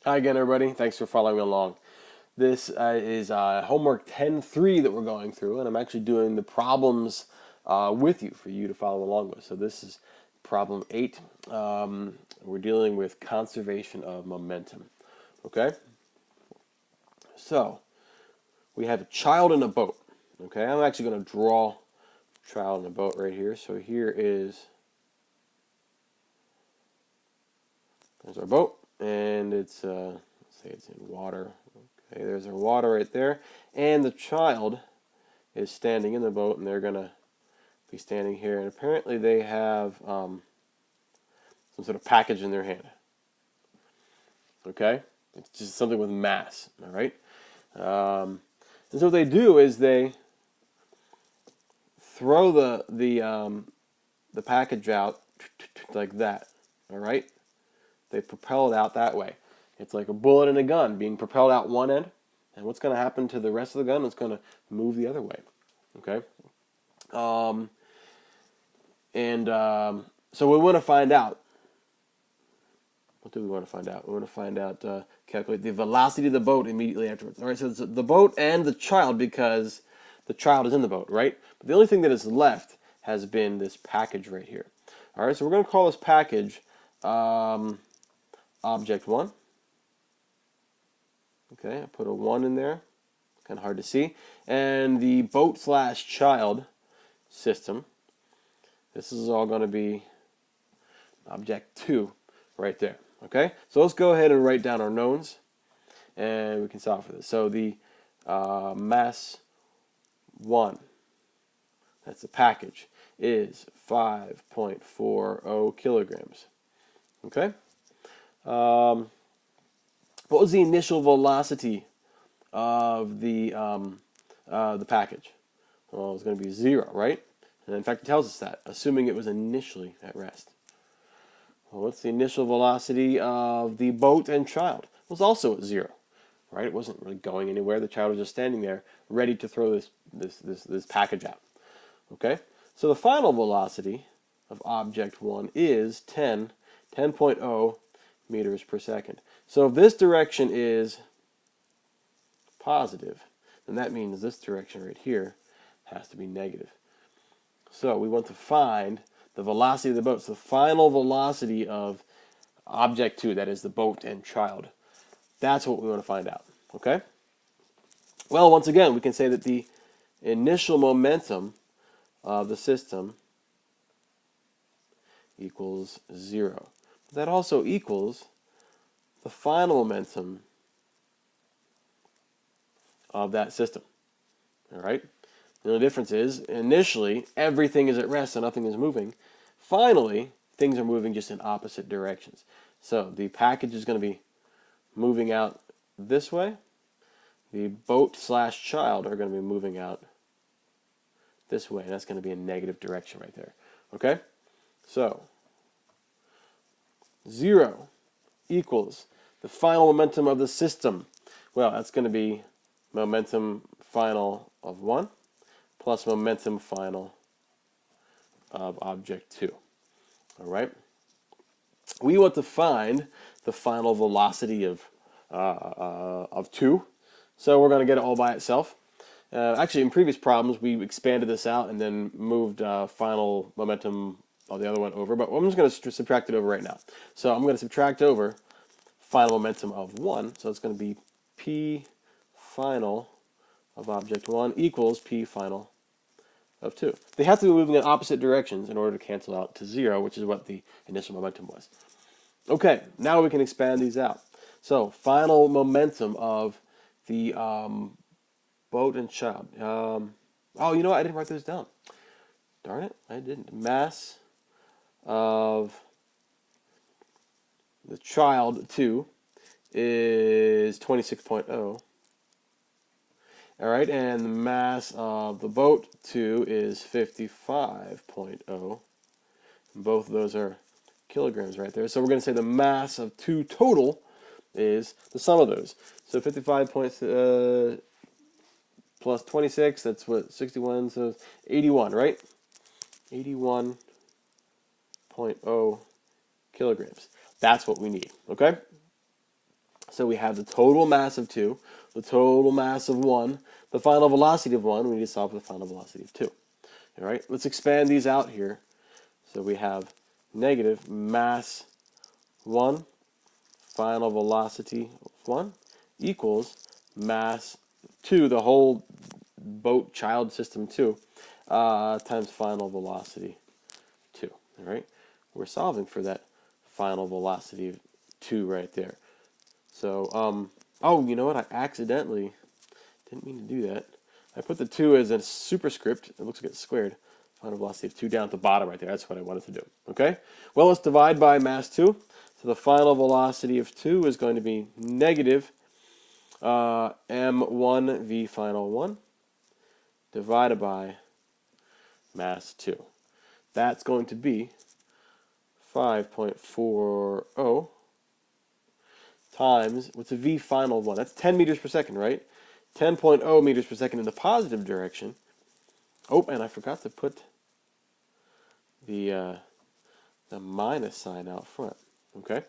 Hi again, everybody. Thanks for following along. This is homework 10.3 that we're going through, and I'm actually doing the problems with you for you to follow along with. So this is problem 8. We're dealing with conservation of momentum. Okay? So we have a child in a boat. Okay? I'm actually going to draw a child in a boat right here. So there's our boat, and it's let's say it's in water. Okay, there's our water right there, and the child is standing in the boat, and they're gonna be standing here. And apparently, they have some sort of package in their hand. Okay, it's just something with mass. All right, and so what they do is they throw the package out like that. All right, they propel it out that way. It's like a bullet in a gun being propelled out one end, and what's going to happen to the rest of the gun? It's going to move the other way. Okay, um, and so we want to find out. What do we want to find out? We want to find out, calculate the velocity of the boat immediately afterwards. All right, so it's the boat and the child because the child is in the boat, right? But the only thing that is left has been this package right here. All right, so we're going to call this package object 1. Okay, I put a 1 in there. Kind of hard to see. And the boat/child system, this is all going to be object 2 right there. Okay, so let's go ahead and write down our knowns, and we can solve for this. So the mass 1, that's the package, is 5.40 kilograms. Okay, what was the initial velocity of the package? Well, it was going to be 0, right? And in fact, it tells us that, assuming it was initially at rest. Well, what's the initial velocity of the boat and child? It was also at 0, right? It wasn't really going anywhere. The child was just standing there, ready to throw this package out. Okay, so the final velocity of object 1 is 10.0 meters per second. So if this direction is positive, then that means this direction right here has to be negative. So we want to find the velocity of the boat. So the final velocity of object 2, that is the boat and child. That's what we want to find out. Okay? Well, once again, we can say that the initial momentum of the system equals 0. That also equals the final momentum of that system. All right? The only difference is, initially, everything is at rest and nothing is moving. Finally, things are moving just in opposite directions. So the package is going to be moving out this way. The boat/child are going to be moving out this way, and that's going to be a negative direction right there. Okay? So 0 equals the final momentum of the system. Well, that's going to be momentum final of 1 plus momentum final of object 2. All right? We want to find the final velocity of 2. So we're going to get it all by itself. Actually, in previous problems, we expanded this out and then moved final momentum of the other one over. But I'm just going to subtract it over right now. So I'm going to subtract over final momentum of 1. So it's going to be P final of object 1 equals P final of 2. They have to be moving in opposite directions in order to cancel out to 0, which is what the initial momentum was. Okay, now we can expand these out. So final momentum of the boat and child. Oh, you know what? I didn't write this down. Darn it, I didn't. Mass of the child 2 is 26.0. All right, and the mass of the boat 2 is 55.0. Both of those are kilograms right there. So we're going to say the mass of 2 total is the sum of those. So 55 plus 26, that's what, 61, so 81, right? 81.0 kilograms. That's what we need, okay? So we have the total mass of 2, the total mass of 1, the final velocity of 1. We need to solve for the final velocity of 2. All right, let's expand these out here. So we have negative mass 1, final velocity of 1, equals mass 2, the whole boat child system 2, times final velocity 2. All right, we're solving for that final velocity of 2 right there. So, oh, you know what? I accidentally didn't mean to do that. I put the 2 as a superscript. It looks like it's squared. Final velocity of 2 down at the bottom right there. That's what I wanted to do. Okay? Well, let's divide by mass 2. So the final velocity of 2 is going to be negative m1 v final 1 divided by mass 2. That's going to be 5.40 times, what's a v final 1? That's 10 meters per second, right? 10.0 meters per second in the positive direction. Oh, and I forgot to put the minus sign out front. Okay?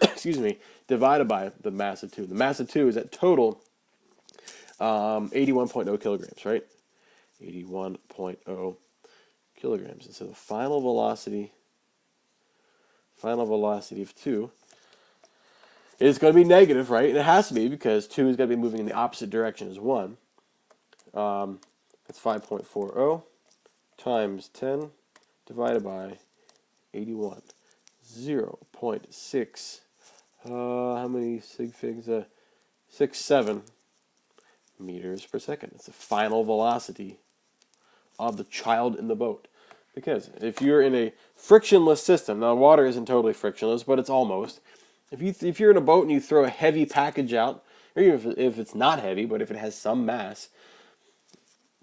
Excuse me. Divided by the mass of 2. The mass of 2 is at total 81.0 kilograms, right? 81.0 kilograms. And so the final velocity of 2 is going to be negative, right? And it has to be because 2 is going to be moving in the opposite direction as 1. That's 5.40 times 10 divided by 81. 0.6. How many sig figs? 67 meters per second. It's the final velocity of the child in the boat. Because if you're in a frictionless system, now water isn't totally frictionless, but it's almost. If you're in a boat and you throw a heavy package out, or even if it's not heavy, but if it has some mass,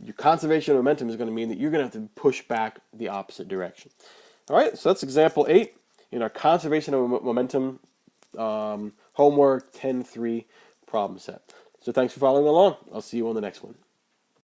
your conservation of momentum is going to mean that you're going to have to push back the opposite direction. All right, so that's example 8 in our conservation of momentum homework 10.3 problem set. So thanks for following along. I'll see you on the next one.